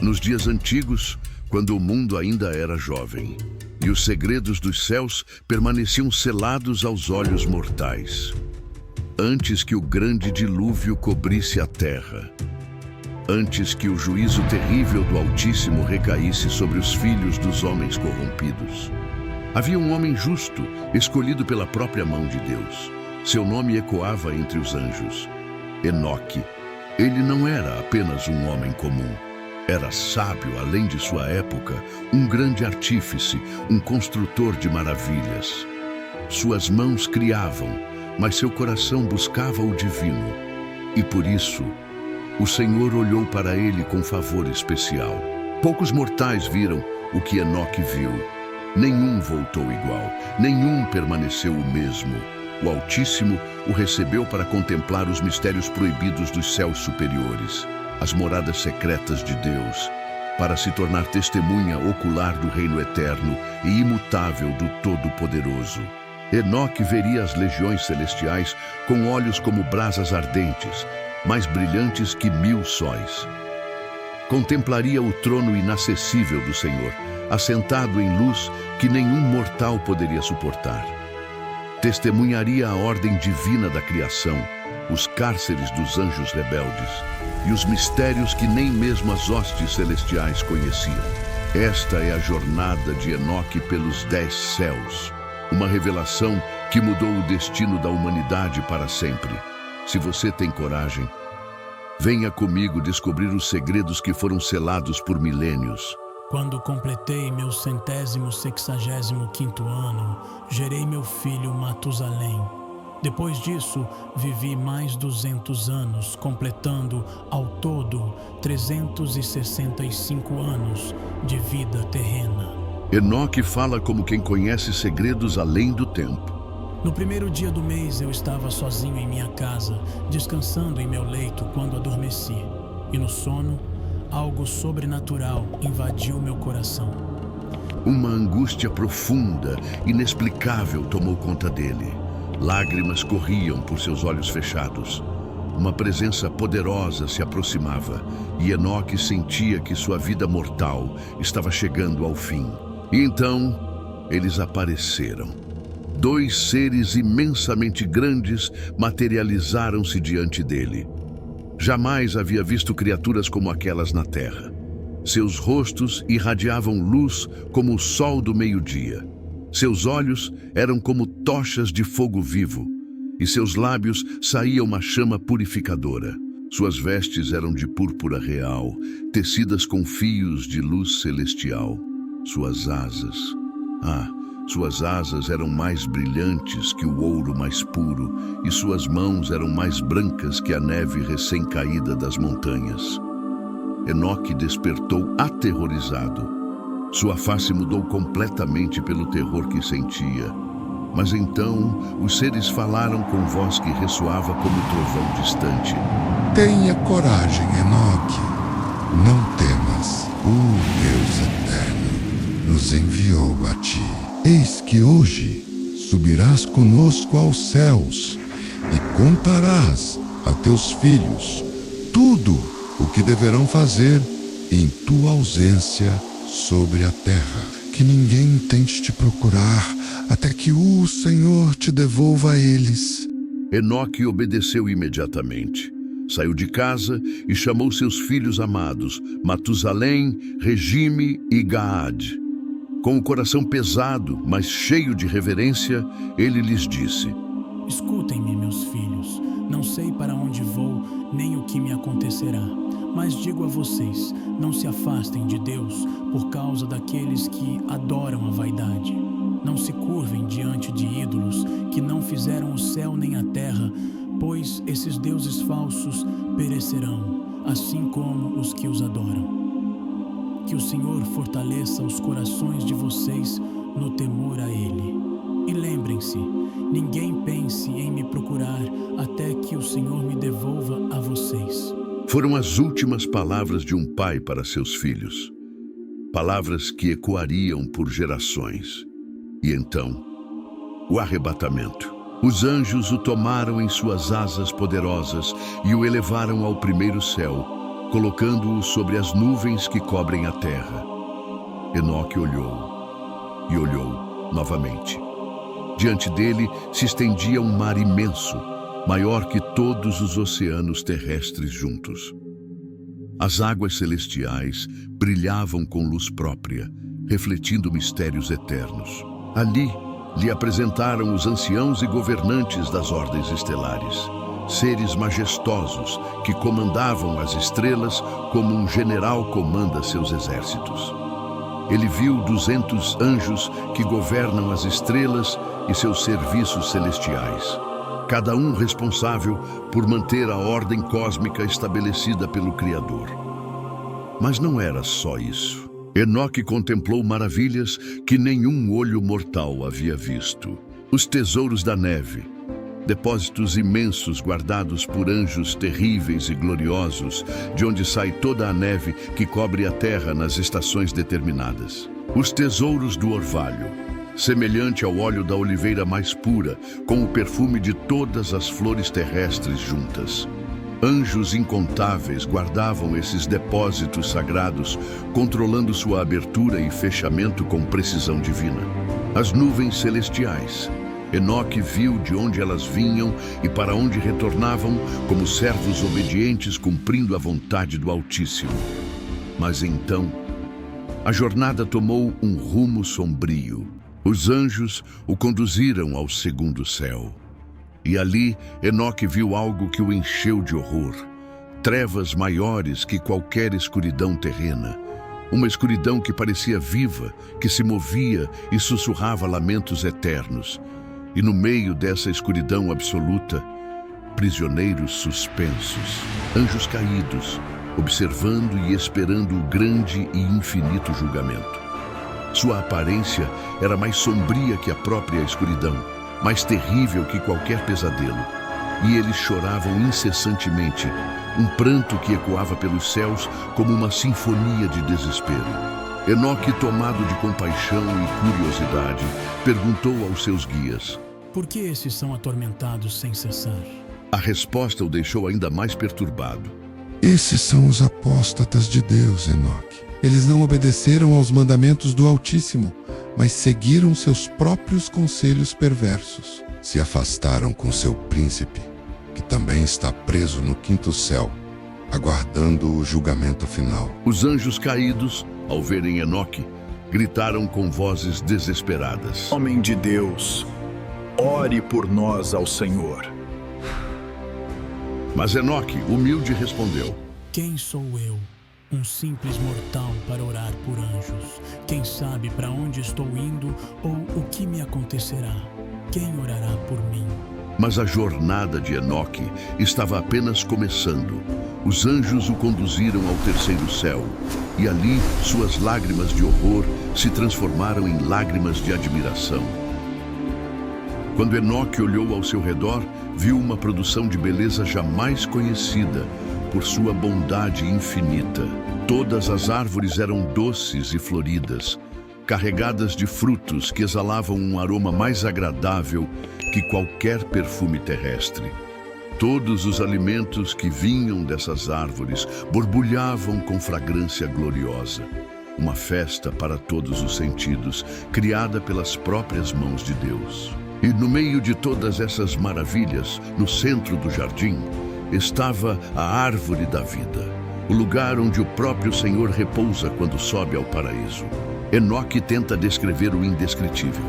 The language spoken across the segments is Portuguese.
nos dias antigos, quando o mundo ainda era jovem, e os segredos dos céus permaneciam selados aos olhos mortais. Antes que o grande dilúvio cobrisse a terra, antes que o juízo terrível do Altíssimo recaísse sobre os filhos dos homens corrompidos, havia um homem justo, escolhido pela própria mão de Deus. Seu nome ecoava entre os anjos: Enoque. Ele não era apenas um homem comum. Era sábio além de sua época, um grande artífice, um construtor de maravilhas. Suas mãos criavam, mas seu coração buscava o divino. E por isso, o Senhor olhou para ele com favor especial. Poucos mortais viram o que Enoque viu. Nenhum voltou igual, nenhum permaneceu o mesmo. O Altíssimo o recebeu para contemplar os mistérios proibidos dos céus superiores, as moradas secretas de Deus, para se tornar testemunha ocular do reino eterno e imutável do Todo-Poderoso. Enoque veria as legiões celestiais com olhos como brasas ardentes, mais brilhantes que 1000 sóis. Contemplaria o trono inacessível do Senhor, assentado em luz que nenhum mortal poderia suportar. Testemunharia a ordem divina da criação, os cárceres dos anjos rebeldes e os mistérios que nem mesmo as hostes celestiais conheciam. Esta é a jornada de Enoque pelos 10 céus, uma revelação que mudou o destino da humanidade para sempre. Se você tem coragem, venha comigo descobrir os segredos que foram selados por milênios. Quando completei meu 165º ano, gerei meu filho Matusalém. Depois disso, vivi mais 200 anos, completando, ao todo, 365 anos de vida terrena. Enoque fala como quem conhece segredos além do tempo. No primeiro dia do mês, eu estava sozinho em minha casa, descansando em meu leito quando adormeci. E no sono, algo sobrenatural invadiu meu coração. Uma angústia profunda, inexplicável tomou conta dele. Lágrimas corriam por seus olhos fechados. Uma presença poderosa se aproximava e Enoque sentia que sua vida mortal estava chegando ao fim. E então, eles apareceram. 2 seres imensamente grandes materializaram-se diante dele. Jamais havia visto criaturas como aquelas na terra. Seus rostos irradiavam luz como o sol do meio-dia. Seus olhos eram como tochas de fogo vivo, e seus lábios saía uma chama purificadora. Suas vestes eram de púrpura real, tecidas com fios de luz celestial. Suas asas eram mais brilhantes que o ouro mais puro, e suas mãos eram mais brancas que a neve recém-caída das montanhas. Enoque despertou aterrorizado. Sua face mudou completamente pelo terror que sentia. Mas então, os seres falaram com voz que ressoava como trovão distante. Tenha coragem, Enoque. Não temas. O Deus eterno nos enviou a ti. Eis que hoje subirás conosco aos céus e contarás a teus filhos tudo o que deverão fazer em tua ausência sobre a terra. Que ninguém tente te procurar até que o Senhor te devolva a eles. Enoque obedeceu imediatamente. Saiu de casa e chamou seus filhos amados, Matusalém, Regime e Gaade. Com o coração pesado, mas cheio de reverência, ele lhes disse: Escutem-me, meus filhos. Não sei para onde vou, nem o que me acontecerá. Mas digo a vocês, não se afastem de Deus por causa daqueles que adoram a vaidade. Não se curvem diante de ídolos que não fizeram o céu nem a terra, pois esses deuses falsos perecerão, assim como os que os adoram. Que o Senhor fortaleça os corações de vocês no temor a Ele. E lembrem-se, ninguém pense em me procurar até que o Senhor me devolva a vocês. Foram as últimas palavras de um pai para seus filhos. Palavras que ecoariam por gerações. E então, o arrebatamento. Os anjos o tomaram em suas asas poderosas e o elevaram ao primeiro céu, colocando-o sobre as nuvens que cobrem a terra. Enoque olhou e olhou novamente. Diante dele se estendia um mar imenso, maior que todos os oceanos terrestres juntos. As águas celestiais brilhavam com luz própria, refletindo mistérios eternos. Ali lhe apresentaram os anciãos e governantes das ordens estelares, seres majestosos que comandavam as estrelas como um general comanda seus exércitos. Ele viu 200 anjos que governam as estrelas e seus serviços celestiais, cada um responsável por manter a ordem cósmica estabelecida pelo Criador. Mas não era só isso. Enoque contemplou maravilhas que nenhum olho mortal havia visto. Os tesouros da neve, depósitos imensos guardados por anjos terríveis e gloriosos, de onde sai toda a neve que cobre a terra nas estações determinadas. Os tesouros do orvalho, semelhante ao óleo da oliveira mais pura, com o perfume de todas as flores terrestres juntas. Anjos incontáveis guardavam esses depósitos sagrados, controlando sua abertura e fechamento com precisão divina. As nuvens celestiais. Enoque viu de onde elas vinham e para onde retornavam, como servos obedientes cumprindo a vontade do Altíssimo. Mas então, a jornada tomou um rumo sombrio. Os anjos o conduziram ao segundo céu. E ali, Enoque viu algo que o encheu de horror. Trevas maiores que qualquer escuridão terrena. Uma escuridão que parecia viva, que se movia e sussurrava lamentos eternos. E no meio dessa escuridão absoluta, prisioneiros suspensos, anjos caídos, observando e esperando o grande e infinito julgamento. Sua aparência era mais sombria que a própria escuridão, mais terrível que qualquer pesadelo. E eles choravam incessantemente, um pranto que ecoava pelos céus como uma sinfonia de desespero. Enoque, tomado de compaixão e curiosidade, perguntou aos seus guias: por que esses são atormentados sem cessar? A resposta o deixou ainda mais perturbado. Esses são os apóstatas de Deus, Enoque. Eles não obedeceram aos mandamentos do Altíssimo, mas seguiram seus próprios conselhos perversos. Se afastaram com seu príncipe, que também está preso no quinto céu, aguardando o julgamento final. Os anjos caídos, ao verem Enoque, gritaram com vozes desesperadas: Homem de Deus, ore por nós ao Senhor. Mas Enoque, humilde, respondeu: quem sou eu, um simples mortal, para orar por anjos? Quem sabe para onde estou indo ou o que me acontecerá? Quem orará por mim? Mas a jornada de Enoque estava apenas começando. Os anjos o conduziram ao terceiro céu, e ali suas lágrimas de horror se transformaram em lágrimas de admiração. Quando Enoque olhou ao seu redor, viu uma produção de beleza jamais conhecida por sua bondade infinita. Todas as árvores eram doces e floridas, carregadas de frutos que exalavam um aroma mais agradável que qualquer perfume terrestre. Todos os alimentos que vinham dessas árvores borbulhavam com fragrância gloriosa. Uma festa para todos os sentidos, criada pelas próprias mãos de Deus. E no meio de todas essas maravilhas, no centro do jardim, estava a árvore da vida, o lugar onde o próprio Senhor repousa quando sobe ao paraíso. Enoque tenta descrever o indescritível.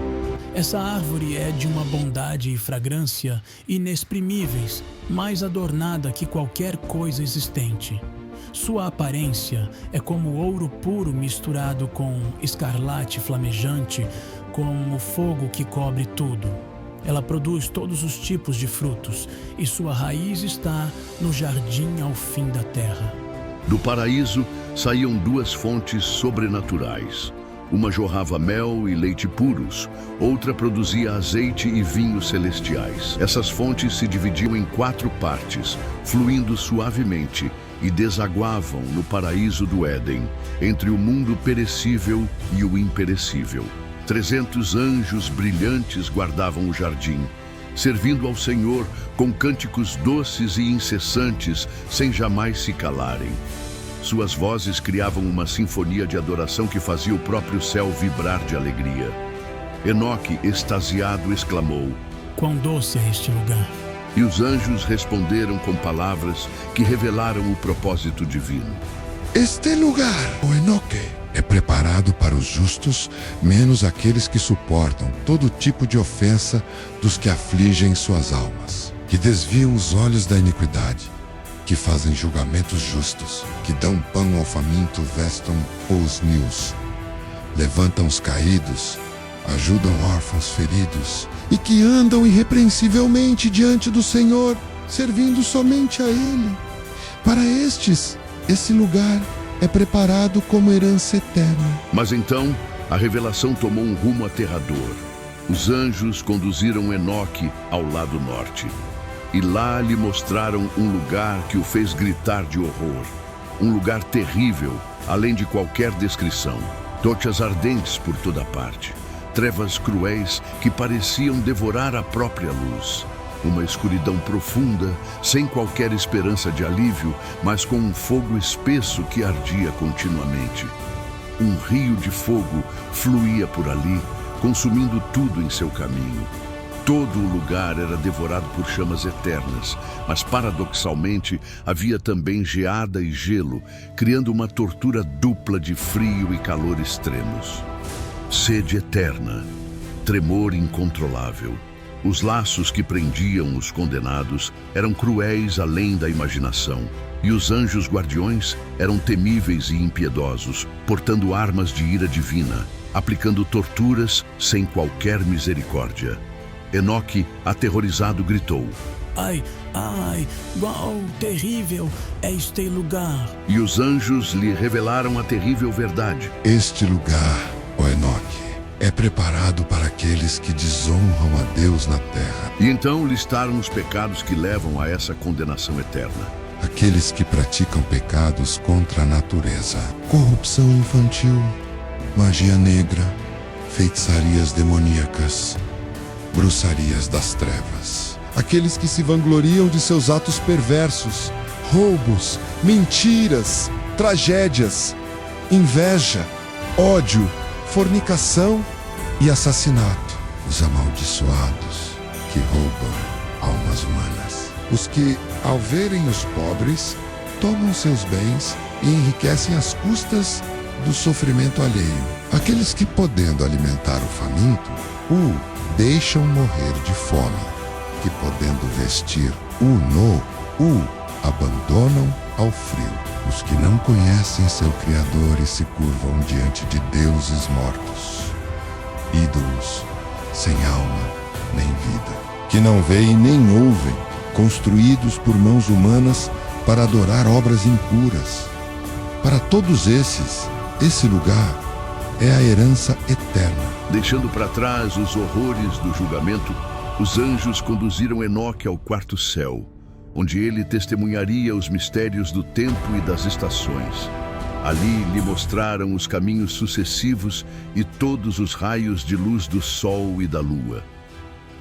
Essa árvore é de uma bondade e fragrância inexprimíveis, mais adornada que qualquer coisa existente. Sua aparência é como ouro puro misturado com escarlate flamejante, com o fogo que cobre tudo. Ela produz todos os tipos de frutos, e sua raiz está no jardim ao fim da terra. Do paraíso saíam duas fontes sobrenaturais. Uma jorrava mel e leite puros, outra produzia azeite e vinhos celestiais. Essas fontes se dividiam em 4 partes, fluindo suavemente, e desaguavam no paraíso do Éden, entre o mundo perecível e o imperecível. 300 anjos brilhantes guardavam o jardim, servindo ao Senhor com cânticos doces e incessantes, sem jamais se calarem. Suas vozes criavam uma sinfonia de adoração que fazia o próprio céu vibrar de alegria. Enoque, extasiado, exclamou: Quão doce é este lugar! E os anjos responderam com palavras que revelaram o propósito divino. Este lugar, o Enoque, é preparado para os justos, menos aqueles que suportam todo tipo de ofensa dos que afligem suas almas, que desviam os olhos da iniquidade, que fazem julgamentos justos, que dão pão ao faminto, vestam os nus, levantam os caídos, ajudam órfãos feridos, e que andam irrepreensivelmente diante do Senhor, servindo somente a Ele. Para estes, esse lugar é preparado como herança eterna. Mas então, a revelação tomou um rumo aterrador. Os anjos conduziram Enoque ao lado norte. E lá lhe mostraram um lugar que o fez gritar de horror. Um lugar terrível, além de qualquer descrição. Tochas ardentes por toda parte. Trevas cruéis que pareciam devorar a própria luz. Uma escuridão profunda, sem qualquer esperança de alívio, mas com um fogo espesso que ardia continuamente. Um rio de fogo fluía por ali, consumindo tudo em seu caminho. Todo o lugar era devorado por chamas eternas, mas paradoxalmente havia também geada e gelo, criando uma tortura dupla de frio e calor extremos. Sede eterna, tremor incontrolável. Os laços que prendiam os condenados eram cruéis além da imaginação, e os anjos guardiões eram temíveis e impiedosos, portando armas de ira divina, aplicando torturas sem qualquer misericórdia. Enoque, aterrorizado, gritou: Ai, quão terrível é este lugar! E os anjos lhe revelaram a terrível verdade. Este lugar, ó Enoque, é preparado para aqueles que desonram a Deus na terra. E então listaram os pecados que levam a essa condenação eterna. Aqueles que praticam pecados contra a natureza, corrupção infantil, magia negra, feitiçarias demoníacas, bruxarias das trevas. Aqueles que se vangloriam de seus atos perversos, roubos, mentiras, tragédias, inveja, ódio, fornicação e assassinato. Os amaldiçoados que roubam almas humanas. Os que, ao verem os pobres, tomam seus bens e enriquecem às custas do sofrimento alheio. Aqueles que, podendo alimentar o faminto, o deixam morrer de fome, que podendo vestir o nu, o abandonam ao frio. Os que não conhecem seu Criador e se curvam diante de deuses mortos, ídolos sem alma nem vida, que não veem nem ouvem, construídos por mãos humanas para adorar obras impuras. Para todos esses, esse lugar é a herança eterna. Deixando para trás os horrores do julgamento, os anjos conduziram Enoque ao quarto céu, onde ele testemunharia os mistérios do tempo e das estações. Ali lhe mostraram os caminhos sucessivos e todos os raios de luz do sol e da lua.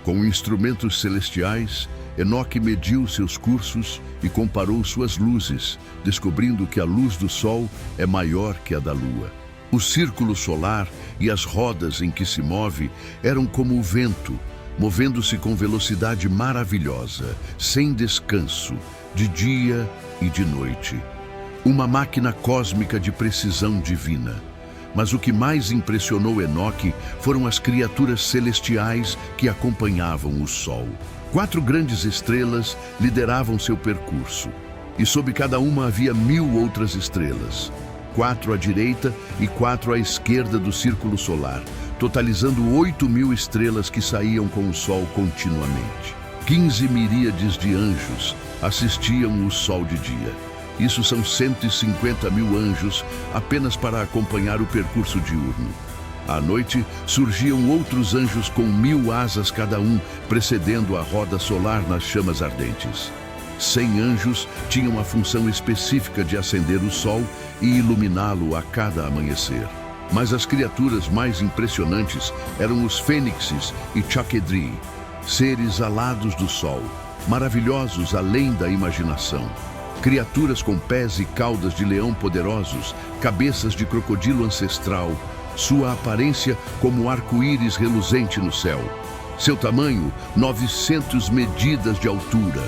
Com instrumentos celestiais, Enoque mediu seus cursos e comparou suas luzes, descobrindo que a luz do sol é maior que a da lua. O círculo solar e as rodas em que se move eram como o vento, movendo-se com velocidade maravilhosa, sem descanso, de dia e de noite. Uma máquina cósmica de precisão divina. Mas o que mais impressionou Enoque foram as criaturas celestiais que acompanhavam o Sol. 4 grandes estrelas lideravam seu percurso, e sob cada uma havia 1000 outras estrelas. 4 à direita e 4 à esquerda do círculo solar, totalizando 8.000 estrelas que saíam com o Sol continuamente. 15 miríades de anjos assistiam o Sol de dia. Isso são 150.000 anjos apenas para acompanhar o percurso diurno. À noite, surgiam outros anjos com 1000 asas cada um, precedendo a roda solar nas chamas ardentes. 100 anjos tinham a função específica de acender o sol e iluminá-lo a cada amanhecer. Mas as criaturas mais impressionantes eram os fênixes e Chakedri, seres alados do sol, maravilhosos além da imaginação. criaturas com pés e caudas de leão poderosos, cabeças de crocodilo ancestral, sua aparência como arco-íris reluzente no céu. Seu tamanho, 900 medidas de altura.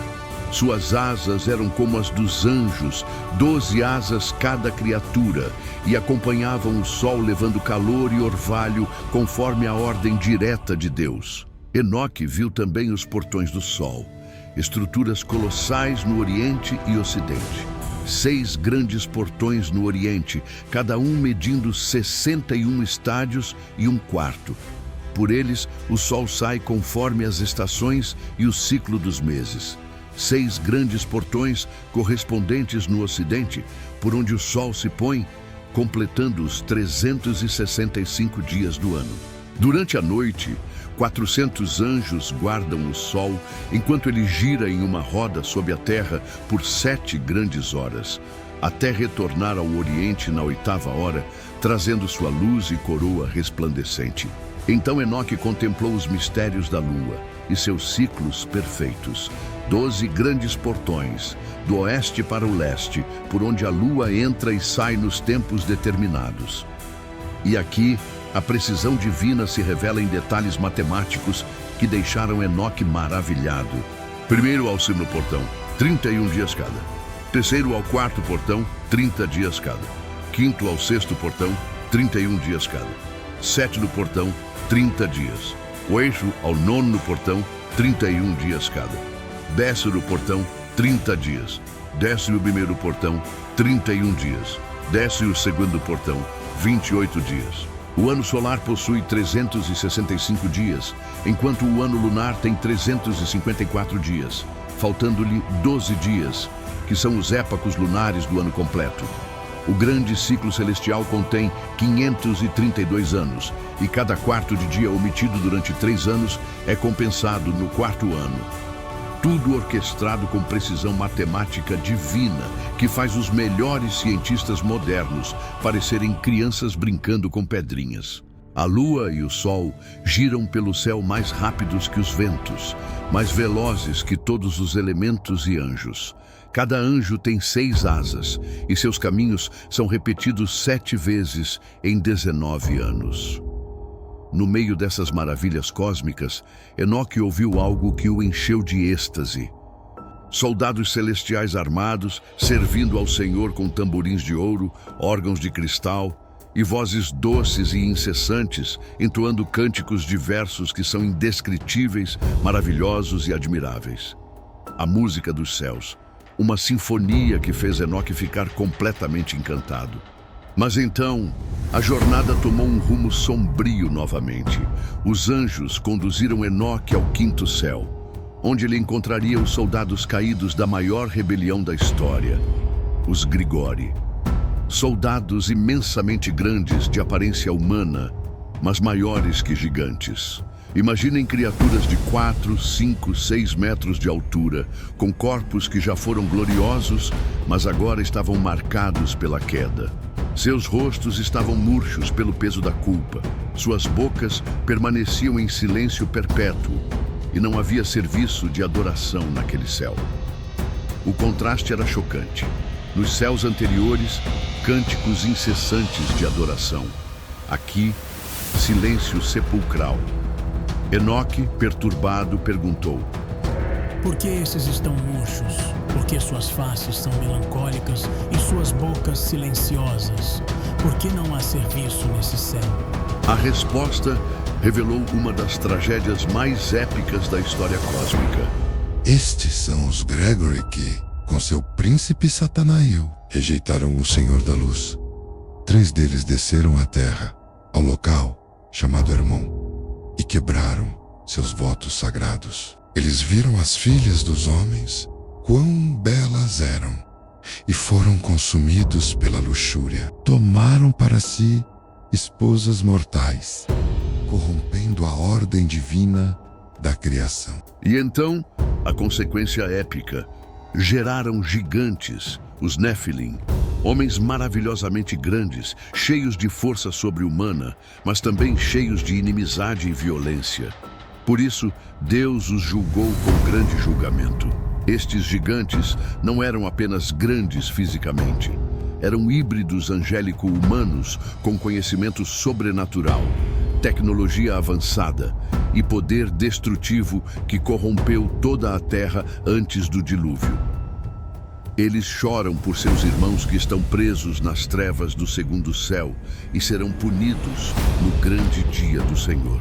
Suas asas eram como as dos anjos, 12 asas cada criatura, e acompanhavam o sol levando calor e orvalho conforme a ordem direta de Deus. Enoque viu também os portões do sol, estruturas colossais no Oriente e Ocidente. 6 grandes portões no Oriente, cada um medindo 61 estádios e 1/4. Por eles, o sol sai conforme as estações e o ciclo dos meses. 6 grandes portões correspondentes no Ocidente, por onde o sol se põe, completando os 365 dias do ano. Durante a noite, 400 anjos guardam o sol, enquanto ele gira em uma roda sobre a terra por 7 grandes horas, até retornar ao Oriente na 8ª hora, trazendo sua luz e coroa resplandecente. Então Enoque contemplou os mistérios da lua e seus ciclos perfeitos. 12 grandes portões, do oeste para o leste, por onde a lua entra e sai nos tempos determinados. E aqui, a precisão divina se revela em detalhes matemáticos que deixaram Enoque maravilhado. Primeiro ao 7º portão, 31 dias cada. Terceiro ao 4º portão, 30 dias cada. Quinto ao 6º portão, 31 dias cada. 7º portão, 30 dias. 8º ao 9º portão, 31 dias cada. 10º portão, 30 dias. 11º portão, 31 dias. 12º portão, 28 dias. O ano solar possui 365 dias, enquanto o ano lunar tem 354 dias, faltando-lhe 12 dias, que são os épacos lunares do ano completo. O grande ciclo celestial contém 532 anos, e cada quarto de dia omitido durante 3 anos é compensado no 4º ano. Tudo orquestrado com precisão matemática divina, que faz os melhores cientistas modernos parecerem crianças brincando com pedrinhas. A lua e o sol giram pelo céu mais rápidos que os ventos, mais velozes que todos os elementos e anjos. Cada anjo tem 6 asas, e seus caminhos são repetidos 7 vezes em 19 anos. No meio dessas maravilhas cósmicas, Enoque ouviu algo que o encheu de êxtase. Soldados celestiais armados, servindo ao Senhor com tamborins de ouro, órgãos de cristal e vozes doces e incessantes, entoando cânticos diversos que são indescritíveis, maravilhosos e admiráveis. A música dos céus, uma sinfonia que fez Enoque ficar completamente encantado. Mas então, a jornada tomou um rumo sombrio novamente. Os anjos conduziram Enoque ao 5º céu, onde ele encontraria os soldados caídos da maior rebelião da história, os Grigori. Soldados imensamente grandes de aparência humana, mas maiores que gigantes. Imaginem criaturas de 4, 5, 6 metros de altura, com corpos que já foram gloriosos, mas agora estavam marcados pela queda. Seus rostos estavam murchos pelo peso da culpa. Suas bocas permaneciam em silêncio perpétuo e não havia serviço de adoração naquele céu. O contraste era chocante. Nos céus anteriores, cânticos incessantes de adoração. Aqui, silêncio sepulcral. Enoque, perturbado, perguntou: Por que esses estão murchos? Por que suas faces são melancólicas e suas bocas silenciosas? Por que não há serviço nesse céu? A resposta revelou uma das tragédias mais épicas da história cósmica. Estes são os Gregory que, com seu príncipe Satanael, rejeitaram o Senhor da Luz. 3 deles desceram à terra, ao local chamado Hermon, e quebraram seus votos sagrados. Eles viram as filhas dos homens, quão belas eram, e foram consumidos pela luxúria. Tomaram para si esposas mortais, corrompendo a ordem divina da criação. E então, a consequência épica: geraram gigantes, os Nephilim, homens maravilhosamente grandes, cheios de força sobre-humana, mas também cheios de inimizade e violência. Por isso, Deus os julgou com grande julgamento. Estes gigantes não eram apenas grandes fisicamente. Eram híbridos angélico-humanos com conhecimento sobrenatural, tecnologia avançada e poder destrutivo que corrompeu toda a terra antes do dilúvio. Eles choram por seus irmãos que estão presos nas trevas do segundo céu e serão punidos no grande dia do Senhor.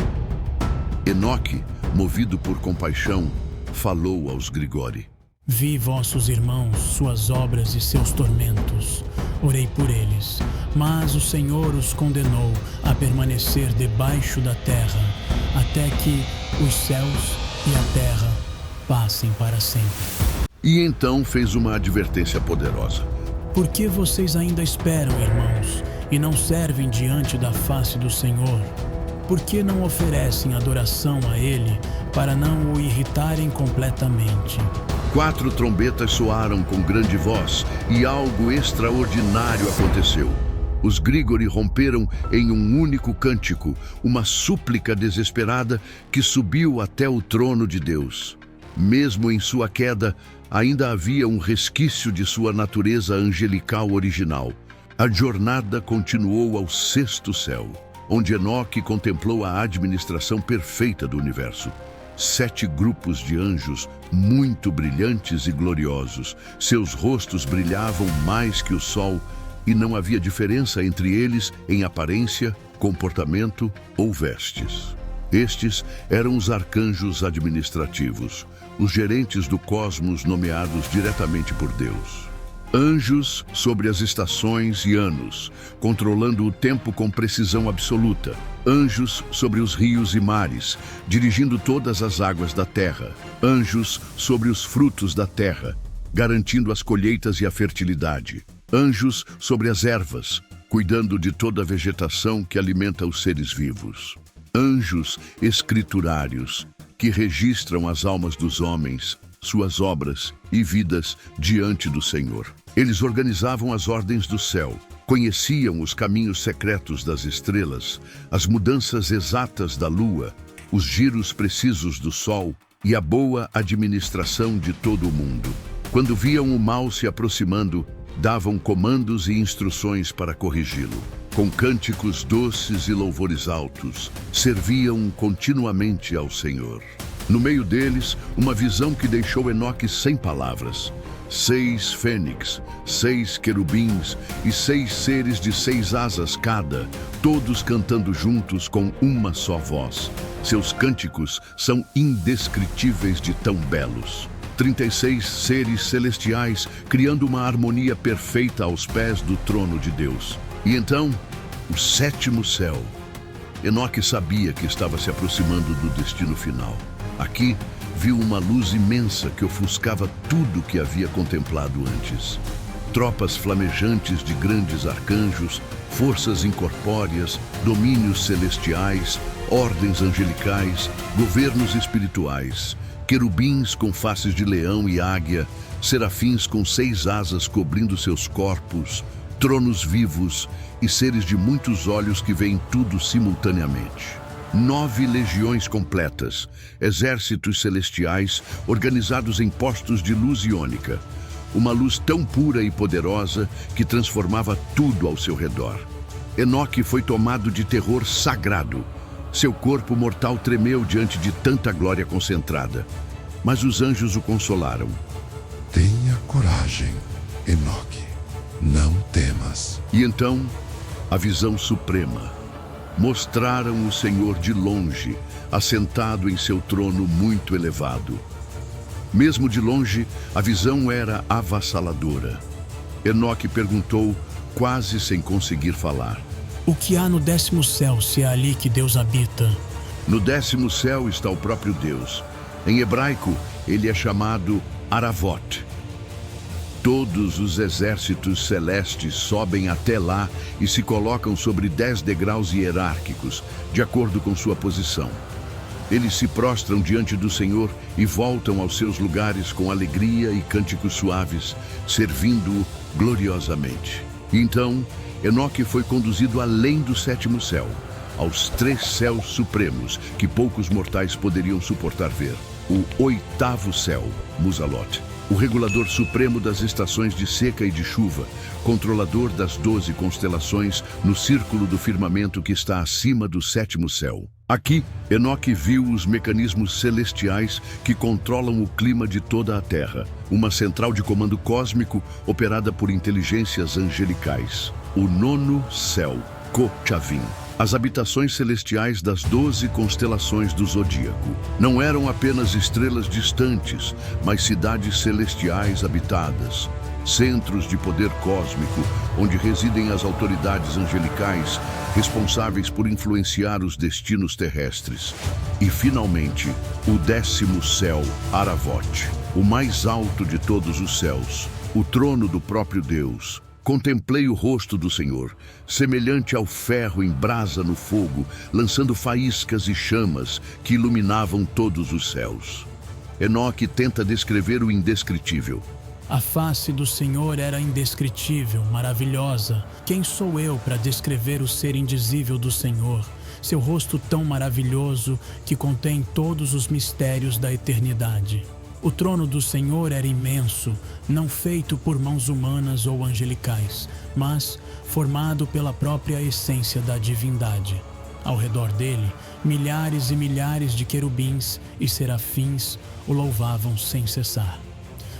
Enoque, movido por compaixão, falou aos Grigori. Vi vossos irmãos, suas obras e seus tormentos. Orei por eles, mas o Senhor os condenou a permanecer debaixo da terra, até que os céus e a terra passem para sempre. E então fez uma advertência poderosa. Por que vocês ainda esperam, irmãos, e não servem diante da face do Senhor? Por que não oferecem adoração a Ele para não o irritarem completamente? 4 trombetas soaram com grande voz e algo extraordinário aconteceu. Os Grigori romperam em um único cântico, uma súplica desesperada que subiu até o trono de Deus. Mesmo em sua queda, ainda havia um resquício de sua natureza angelical original. A jornada continuou ao 6º céu, onde Enoque contemplou a administração perfeita do universo. 7 grupos de anjos muito brilhantes e gloriosos. Seus rostos brilhavam mais que o sol e não havia diferença entre eles em aparência, comportamento ou vestes. Estes eram os arcanjos administrativos, os gerentes do cosmos nomeados diretamente por Deus. Anjos sobre as estações e anos, controlando o tempo com precisão absoluta. Anjos sobre os rios e mares, dirigindo todas as águas da terra. Anjos sobre os frutos da terra, garantindo as colheitas e a fertilidade. Anjos sobre as ervas, cuidando de toda a vegetação que alimenta os seres vivos. Anjos escriturários, que registram as almas dos homens, suas obras e vidas diante do Senhor. Eles organizavam as ordens do céu, conheciam os caminhos secretos das estrelas, as mudanças exatas da lua, os giros precisos do sol e a boa administração de todo o mundo. Quando viam o mal se aproximando, davam comandos e instruções para corrigi-lo. Com cânticos doces e louvores altos, serviam continuamente ao Senhor. No meio deles, uma visão que deixou Enoque sem palavras. 6 fênix, 6 querubins e 6 seres de 6 asas cada, todos cantando juntos com uma só voz. Seus cânticos são indescritíveis de tão belos. 36 seres celestiais criando uma harmonia perfeita aos pés do trono de Deus. E então, o 7º céu. Enoque sabia que estava se aproximando do destino final. Aqui, viu uma luz imensa que ofuscava tudo que havia contemplado antes. Tropas flamejantes de grandes arcanjos, forças incorpóreas, domínios celestiais, ordens angelicais, governos espirituais, querubins com faces de leão e águia, serafins com 6 asas cobrindo seus corpos, tronos vivos e seres de muitos olhos que veem tudo simultaneamente. 9 legiões completas, exércitos celestiais organizados em postos de luz iônica. Uma luz tão pura e poderosa que transformava tudo ao seu redor. Enoque foi tomado de terror sagrado. Seu corpo mortal tremeu diante de tanta glória concentrada. Mas os anjos o consolaram. Tenha coragem, Enoque. Não temas. E então, a visão suprema. Mostraram o Senhor de longe, assentado em seu trono muito elevado. Mesmo de longe, a visão era avassaladora. Enoque perguntou, quase sem conseguir falar. O que há no 10º céu, se é ali que Deus habita? No 10º céu está o próprio Deus. Em hebraico, ele é chamado Aravot. Todos os exércitos celestes sobem até lá e se colocam sobre 10 degraus hierárquicos, de acordo com sua posição. Eles se prostram diante do Senhor e voltam aos seus lugares com alegria e cânticos suaves, servindo-o gloriosamente. Então, Enoque foi conduzido além do 7º céu, aos 3 céus supremos que poucos mortais poderiam suportar ver. O 8º céu, Muzalot. o regulador supremo das estações de seca e de chuva, controlador das 12 constelações no círculo do firmamento que está acima do 7º céu. Aqui, Enoque viu os mecanismos celestiais que controlam o clima de toda a Terra, uma central de comando cósmico operada por inteligências angelicais. O 9º céu, Cochavim. As habitações celestiais das 12 constelações do zodíaco não eram apenas estrelas distantes, mas cidades celestiais habitadas, centros de poder cósmico, onde residem as autoridades angelicais responsáveis por influenciar os destinos terrestres. E, finalmente, o 10º céu, Aravote, o mais alto de todos os céus, o trono do próprio Deus. Contemplei o rosto do Senhor, semelhante ao ferro em brasa no fogo, lançando faíscas e chamas que iluminavam todos os céus. Enoque tenta descrever o indescritível. A face do Senhor era indescritível, maravilhosa. Quem sou eu para descrever o ser indizível do Senhor? Seu rosto tão maravilhoso que contém todos os mistérios da eternidade. O trono do Senhor era imenso, não feito por mãos humanas ou angelicais, mas formado pela própria essência da divindade. Ao redor dele, milhares e milhares de querubins e serafins o louvavam sem cessar.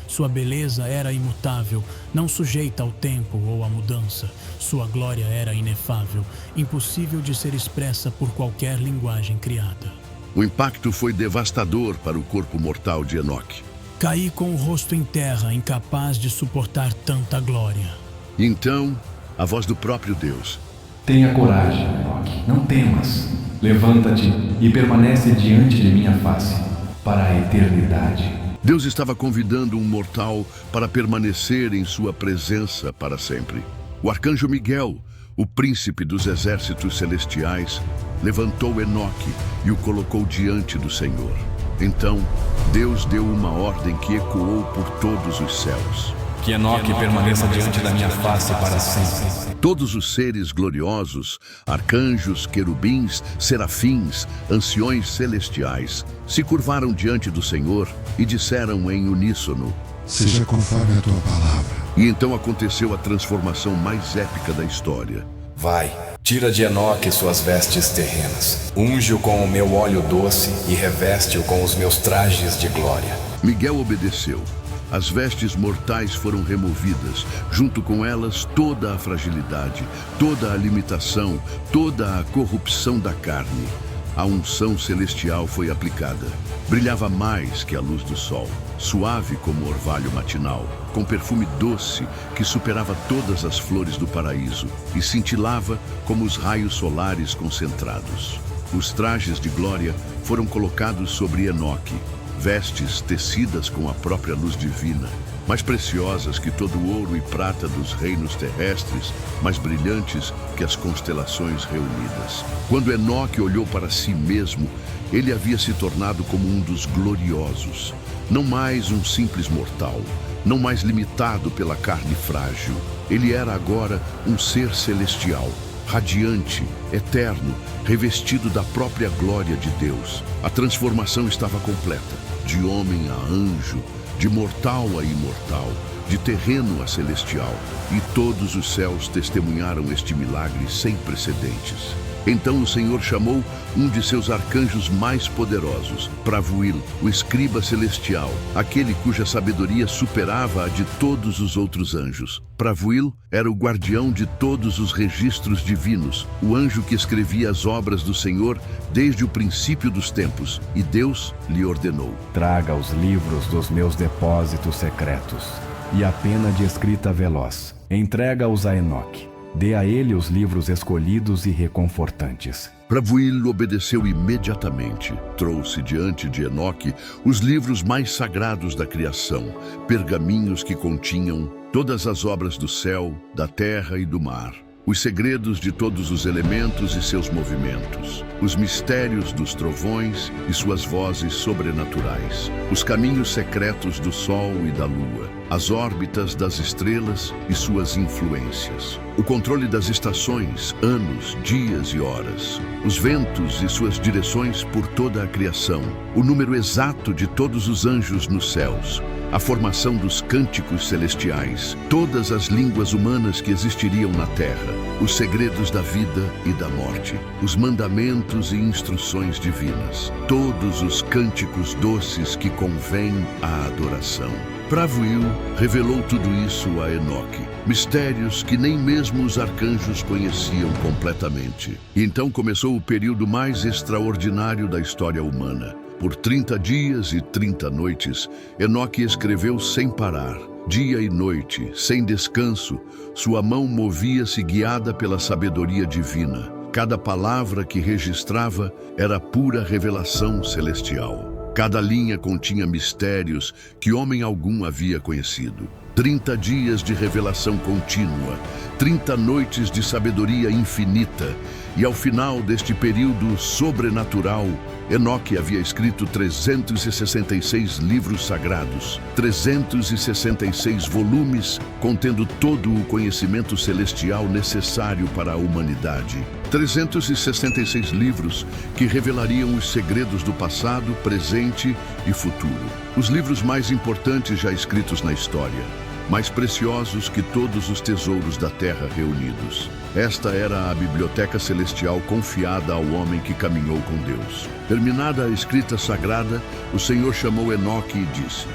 Sua beleza era imutável, não sujeita ao tempo ou à mudança. Sua glória era inefável, impossível de ser expressa por qualquer linguagem criada. O impacto foi devastador para o corpo mortal de Enoque. Caí com o rosto em terra, incapaz de suportar tanta glória. Então, a voz do próprio Deus. Tenha coragem, Enoque, não temas. Levanta-te e permanece diante de minha face, para a eternidade. Deus estava convidando um mortal para permanecer em sua presença para sempre. O arcanjo Miguel, o príncipe dos exércitos celestiais, levantou Enoque e o colocou diante do Senhor. Então, Deus deu uma ordem que ecoou por todos os céus. Que Enoque permaneça diante da minha face para sempre. Todos os seres gloriosos, arcanjos, querubins, serafins, anciões celestiais, se curvaram diante do Senhor e disseram em uníssono: Seja conforme a tua palavra. E então aconteceu a transformação mais épica da história. Vai, tira de Enoque suas vestes terrenas, unge-o com o meu óleo doce e reveste-o com os meus trajes de glória. Miguel obedeceu. As vestes mortais foram removidas, junto com elas toda a fragilidade, toda a limitação, toda a corrupção da carne. A unção celestial foi aplicada. Brilhava mais que a luz do sol, suave como o orvalho matinal, com perfume doce que superava todas as flores do paraíso e cintilava como os raios solares concentrados. Os trajes de glória foram colocados sobre Enoque, vestes tecidas com a própria luz divina, mais preciosas que todo o ouro e prata dos reinos terrestres, mais brilhantes que as constelações reunidas. Quando Enoque olhou para si mesmo, ele havia se tornado como um dos gloriosos, não mais um simples mortal, não mais limitado pela carne frágil. Ele era agora um ser celestial, radiante, eterno, revestido da própria glória de Deus. A transformação estava completa, de homem a anjo, de mortal a imortal, de terreno a celestial, e todos os céus testemunharam este milagre sem precedentes. Então o Senhor chamou um de seus arcanjos mais poderosos, Pravuil, o escriba celestial, aquele cuja sabedoria superava a de todos os outros anjos. Pravuil era o guardião de todos os registros divinos, o anjo que escrevia as obras do Senhor desde o princípio dos tempos, e Deus lhe ordenou: Traga os livros dos meus depósitos secretos e a pena de escrita veloz. Entrega-os a Enoque. Dê a ele os livros escolhidos e reconfortantes. Pravuil obedeceu imediatamente. Trouxe diante de Enoque os livros mais sagrados da criação, pergaminhos que continham todas as obras do céu, da terra e do mar, os segredos de todos os elementos e seus movimentos, os mistérios dos trovões e suas vozes sobrenaturais, os caminhos secretos do sol e da lua, as órbitas das estrelas e suas influências, o controle das estações, anos, dias e horas, os ventos e suas direções por toda a criação, o número exato de todos os anjos nos céus, a formação dos cânticos celestiais, todas as línguas humanas que existiriam na terra, os segredos da vida e da morte, os mandamentos e instruções divinas, todos os cânticos doces que convêm à adoração. Pravuil revelou tudo isso a Enoque, mistérios que nem mesmo os arcanjos conheciam completamente. E então começou o período mais extraordinário da história humana. Por 30 dias e 30 noites, Enoque escreveu sem parar, dia e noite, sem descanso. Sua mão movia-se guiada pela sabedoria divina. Cada palavra que registrava era pura revelação celestial. Cada linha continha mistérios que homem algum havia conhecido. 30 dias de revelação contínua, 30 noites de sabedoria infinita, e ao final deste período sobrenatural, Enoque havia escrito 366 livros sagrados, 366 volumes contendo todo o conhecimento celestial necessário para a humanidade. 366 livros que revelariam os segredos do passado, presente e futuro. Os livros mais importantes já escritos na história, mais preciosos que todos os tesouros da terra reunidos. Esta era a biblioteca celestial confiada ao homem que caminhou com Deus. Terminada a escrita sagrada, o Senhor chamou Enoque e disse: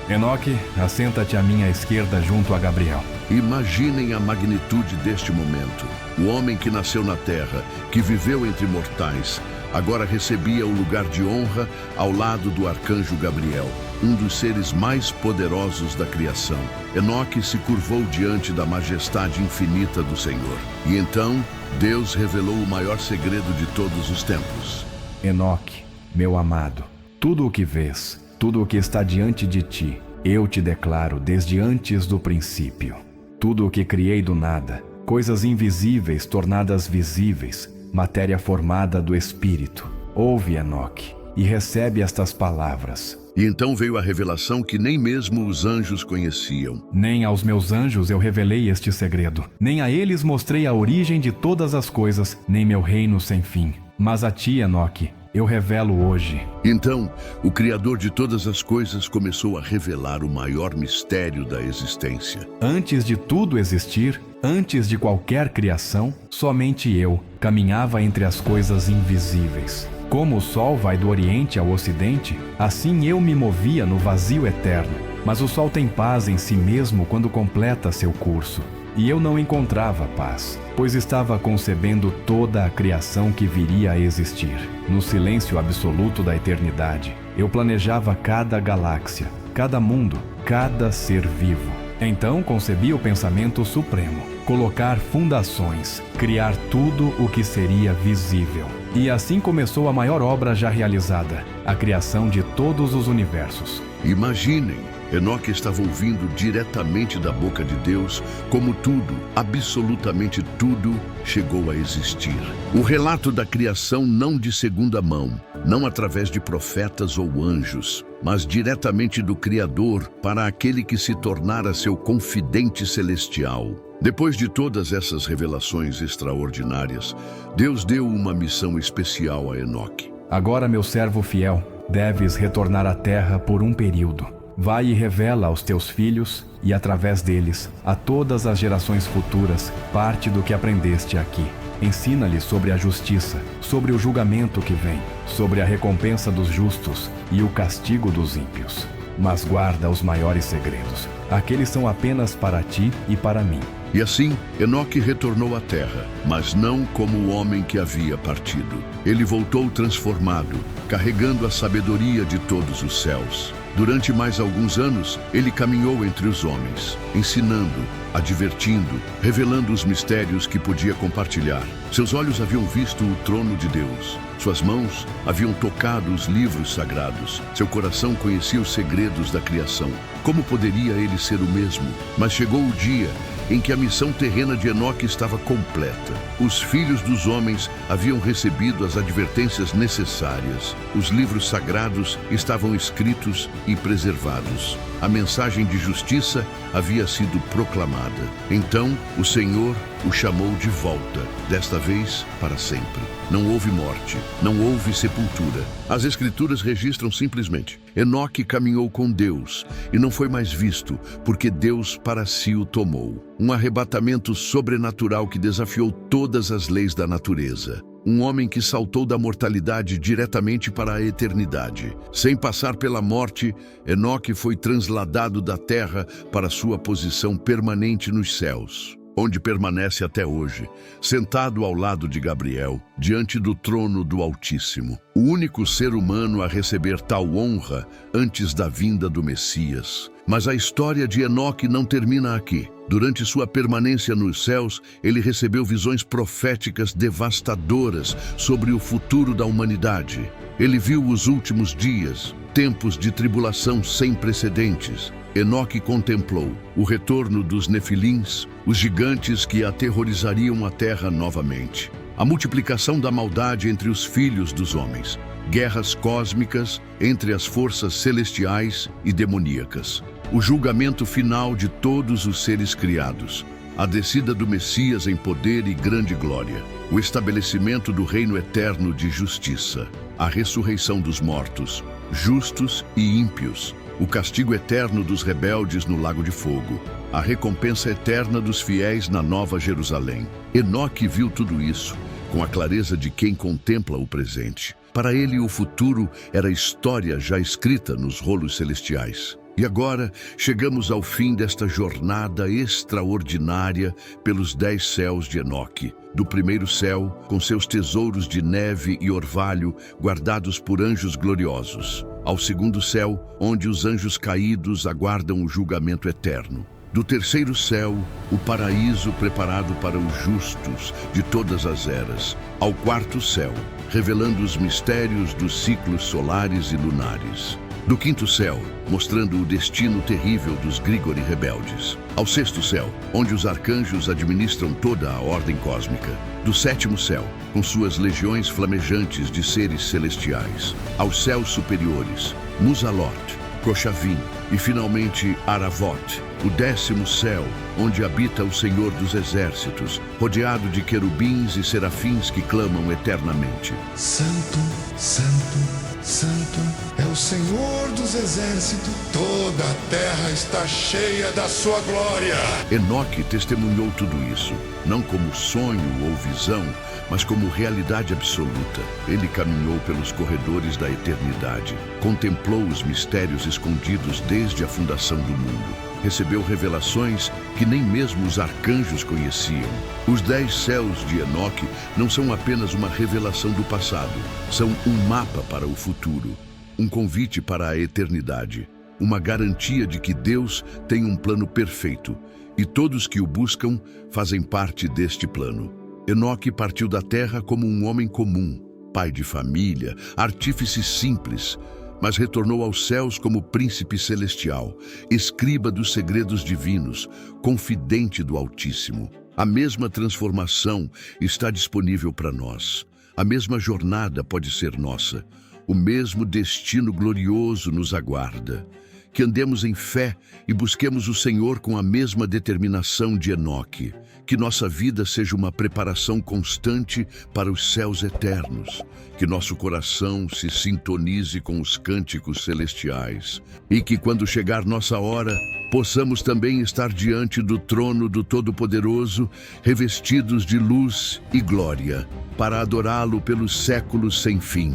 Enoque, assenta-te à minha esquerda junto a Gabriel. Imaginem a magnitude deste momento. O homem que nasceu na terra, que viveu entre mortais, agora recebia o lugar de honra ao lado do arcanjo Gabriel, um dos seres mais poderosos da criação. Enoque se curvou diante da majestade infinita do Senhor. E então, Deus revelou o maior segredo de todos os tempos. Enoque, meu amado, tudo o que vês, tudo o que está diante de ti, eu te declaro desde antes do princípio. Tudo o que criei do nada, coisas invisíveis tornadas visíveis, matéria formada do Espírito. Ouve, Enoque, e recebe estas palavras. E então veio a revelação que nem mesmo os anjos conheciam. Nem aos meus anjos eu revelei este segredo, nem a eles mostrei a origem de todas as coisas, nem meu reino sem fim. Mas a ti, Enoque, eu revelo hoje. Então, o Criador de todas as coisas começou a revelar o maior mistério da existência. Antes de tudo existir, antes de qualquer criação, somente eu caminhava entre as coisas invisíveis. Como o sol vai do oriente ao ocidente, assim eu me movia no vazio eterno. Mas o sol tem paz em si mesmo quando completa seu curso. E eu não encontrava paz, pois estava concebendo toda a criação que viria a existir. No silêncio absoluto da eternidade, eu planejava cada galáxia, cada mundo, cada ser vivo. Então concebi o pensamento supremo, colocar fundações, criar tudo o que seria visível. E assim começou a maior obra já realizada, a criação de todos os universos. Imaginem, Enoque estava ouvindo diretamente da boca de Deus como tudo, absolutamente tudo, chegou a existir. O relato da criação não de segunda mão, não através de profetas ou anjos, mas diretamente do Criador para aquele que se tornara seu confidente celestial. Depois de todas essas revelações extraordinárias, Deus deu uma missão especial a Enoque. Agora, meu servo fiel, deves retornar à terra por um período. Vai e revela aos teus filhos, e através deles, a todas as gerações futuras, parte do que aprendeste aqui. Ensina-lhes sobre a justiça, sobre o julgamento que vem, sobre a recompensa dos justos e o castigo dos ímpios. Mas guarda os maiores segredos. Aqueles são apenas para ti e para mim. E assim, Enoque retornou à terra, mas não como o homem que havia partido. Ele voltou transformado, carregando a sabedoria de todos os céus. Durante mais alguns anos, ele caminhou entre os homens, ensinando, advertindo, revelando os mistérios que podia compartilhar. Seus olhos haviam visto o trono de Deus. Suas mãos haviam tocado os livros sagrados. Seu coração conhecia os segredos da criação. Como poderia ele ser o mesmo? Mas chegou o dia em que a missão terrena de Enoque estava completa. Os filhos dos homens haviam recebido as advertências necessárias. Os livros sagrados estavam escritos e preservados. A mensagem de justiça havia sido proclamada. Então, o Senhor o chamou de volta, desta vez para sempre. Não houve morte, não houve sepultura. As Escrituras registram simplesmente: Enoque caminhou com Deus e não foi mais visto, porque Deus para si o tomou. Um arrebatamento sobrenatural que desafiou todas as leis da natureza. Um homem que saltou da mortalidade diretamente para a eternidade. Sem passar pela morte, Enoque foi transladado da terra para sua posição permanente nos céus, onde permanece até hoje, sentado ao lado de Gabriel, diante do trono do Altíssimo. O único ser humano a receber tal honra antes da vinda do Messias. Mas a história de Enoque não termina aqui. Durante sua permanência nos céus, ele recebeu visões proféticas devastadoras sobre o futuro da humanidade. Ele viu os últimos dias, tempos de tribulação sem precedentes. Enoque contemplou o retorno dos Nefilins, os gigantes que aterrorizariam a terra novamente. A multiplicação da maldade entre os filhos dos homens. Guerras cósmicas entre as forças celestiais e demoníacas. O julgamento final de todos os seres criados. A descida do Messias em poder e grande glória. O estabelecimento do reino eterno de justiça. A ressurreição dos mortos, justos e ímpios. O castigo eterno dos rebeldes no lago de fogo. A recompensa eterna dos fiéis na Nova Jerusalém. Enoque viu tudo isso com a clareza de quem contempla o presente. Para ele, o futuro era história já escrita nos rolos celestiais. E agora, chegamos ao fim desta jornada extraordinária pelos 10 céus de Enoque. Do primeiro céu, com seus tesouros de neve e orvalho guardados por anjos gloriosos. Ao segundo céu, onde os anjos caídos aguardam o julgamento eterno. Do terceiro céu, o paraíso preparado para os justos de todas as eras. Ao quarto céu, revelando os mistérios dos ciclos solares e lunares. Do quinto céu, mostrando o destino terrível dos Grigori rebeldes. Ao sexto céu, onde os arcanjos administram toda a ordem cósmica. Do sétimo céu, com suas legiões flamejantes de seres celestiais. Aos céus superiores, Musalot, Cochavim e finalmente Aravot, o 10º céu, onde habita o Senhor dos Exércitos, rodeado de querubins e serafins que clamam eternamente. Santo, Santo, Santo é o Senhor dos Exércitos. Toda a terra está cheia da sua glória. Enoque testemunhou tudo isso, não como sonho ou visão, mas como realidade absoluta. Ele caminhou pelos corredores da eternidade, contemplou os mistérios escondidos desde a fundação do mundo. Recebeu revelações que nem mesmo os arcanjos conheciam. Os 10 céus de Enoque não são apenas uma revelação do passado, são um mapa para o futuro, um convite para a eternidade, uma garantia de que Deus tem um plano perfeito e todos que o buscam fazem parte deste plano. Enoque partiu da terra como um homem comum, pai de família, artífice simples, mas retornou aos céus como príncipe celestial, escriba dos segredos divinos, confidente do Altíssimo. A mesma transformação está disponível para nós. A mesma jornada pode ser nossa. O mesmo destino glorioso nos aguarda. Que andemos em fé e busquemos o Senhor com a mesma determinação de Enoque. Que nossa vida seja uma preparação constante para os céus eternos. Que nosso coração se sintonize com os cânticos celestiais. E que quando chegar nossa hora, possamos também estar diante do trono do Todo-Poderoso, revestidos de luz e glória, para adorá-lo pelos séculos sem fim.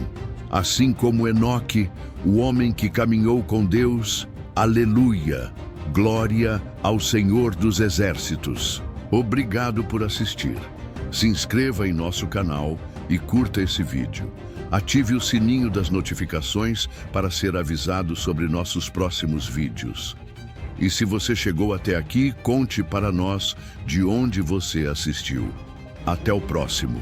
Assim como Enoque, o homem que caminhou com Deus, aleluia, glória ao Senhor dos Exércitos. Obrigado por assistir. Se inscreva em nosso canal e curta esse vídeo. Ative o sininho das notificações para ser avisado sobre nossos próximos vídeos. E se você chegou até aqui, conte para nós de onde você assistiu. Até o próximo.